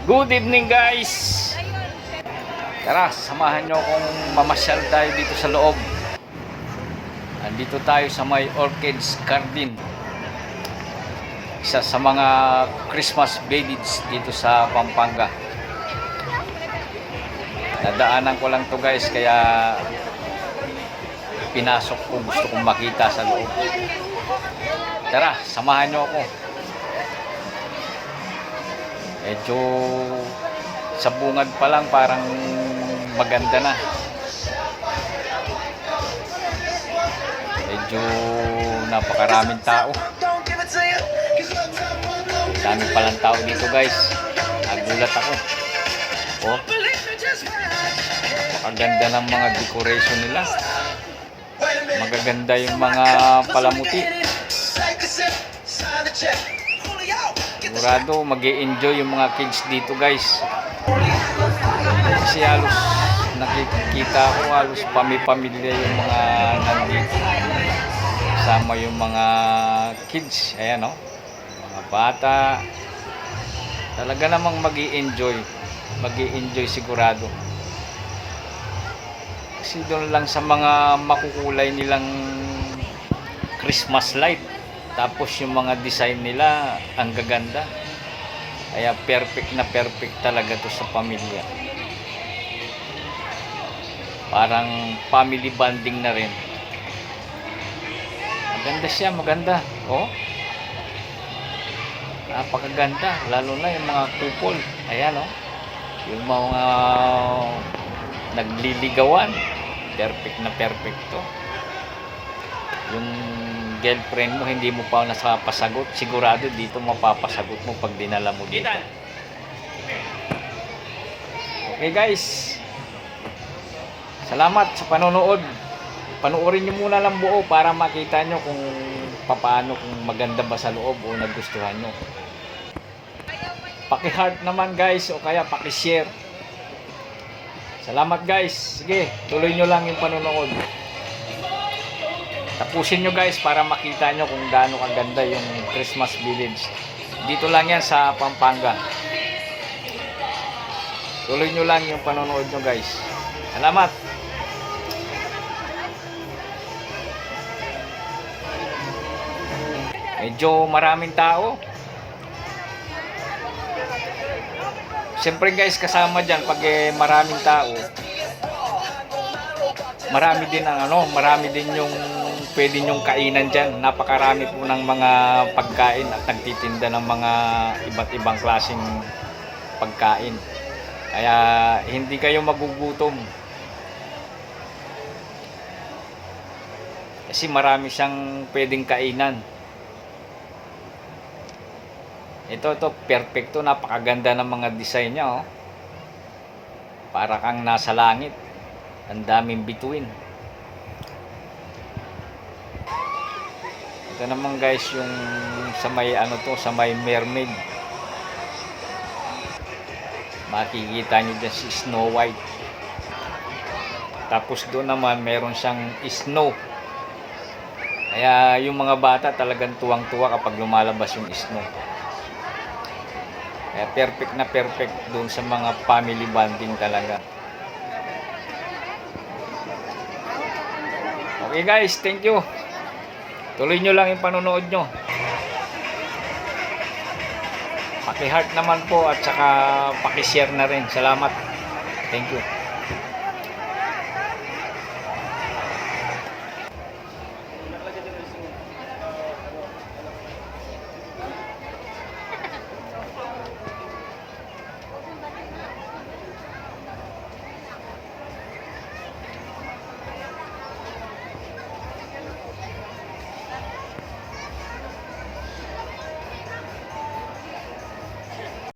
Good evening guys. Tara, samahan nyo akong mamasyal tayo dito sa loob. Andito tayo sa may Orchids Garden. Isa sa mga Christmas village dito sa Pampanga. Nadaanan ko lang to guys, kaya pinasok ko, gusto kong makita sa loob. Tara, samahan nyo ako. Medyo sa bungad pa lang parang maganda na. Medyo napakaraming tao. Dami palang tao dito guys. Nagulat ako. Oh, napakaganda ng mga decoration nila. Magaganda yung mga palamuti. Sigurado mag-e-enjoy yung mga kids dito guys. Kasi halos nakikita ko halos pamilya yung mga nandito. Kasama yung mga kids. Ayan o. Mga bata. Talaga namang mag-e-enjoy. Mag-e-enjoy sigurado. Kasi doon lang sa mga makukulay nilang Christmas light. Tapos yung mga design nila ang gaganda. Kaya perfect talaga to sa pamilya. Parang family bonding na rin. Maganda siya, maganda. Oh. Napakaganda, lalo na yung mga couple. Ayan oh. Yung mga nagliligawan. Perfect to. Yung girlfriend mo, hindi mo pa nasapasagot, sigurado dito mapapasagot mo pag dinala mo dito. Okay guys, salamat sa panonood. Panoorin nyo muna lang buo para makita nyo kung paano, kung maganda ba sa loob o nagustuhan nyo. Paki-heart naman guys, o kaya paki-share. Salamat guys. Sige, tuloy nyo lang yung panonood. Tapusin nyo guys para makita nyo kung gaano kaganda yung Christmas village. Dito lang yan sa Pampanga. Tuloy nyo lang yung panonood nyo guys. Salamat. Medyo maraming tao. Siyempre guys, kasama dyan pag maraming tao, marami din ang marami din yung pwede nyong kainan dyan. Napakarami po ng mga pagkain at nagtitinda ng mga iba't ibang klaseng pagkain. Kaya hindi kayo magugutom. Kasi marami siyang pwedeng kainan. Ito perfecto, napakaganda ng mga design niya oh. Para kang nasa langit. Ang daming bituin. Ito naman guys yung sa may sa may mermaid. Makikita niyo dyan si Snow White. Tapos doon naman meron siyang snow. Kaya yung mga bata talagang tuwang-tuwa kapag lumalabas yung snow. Kaya perfect doon sa mga family bonding talaga. Okay guys, thank you. Tuloy nyo lang yung panonood nyo. Paki-heart naman po at saka paki-share na rin. Salamat. Thank you.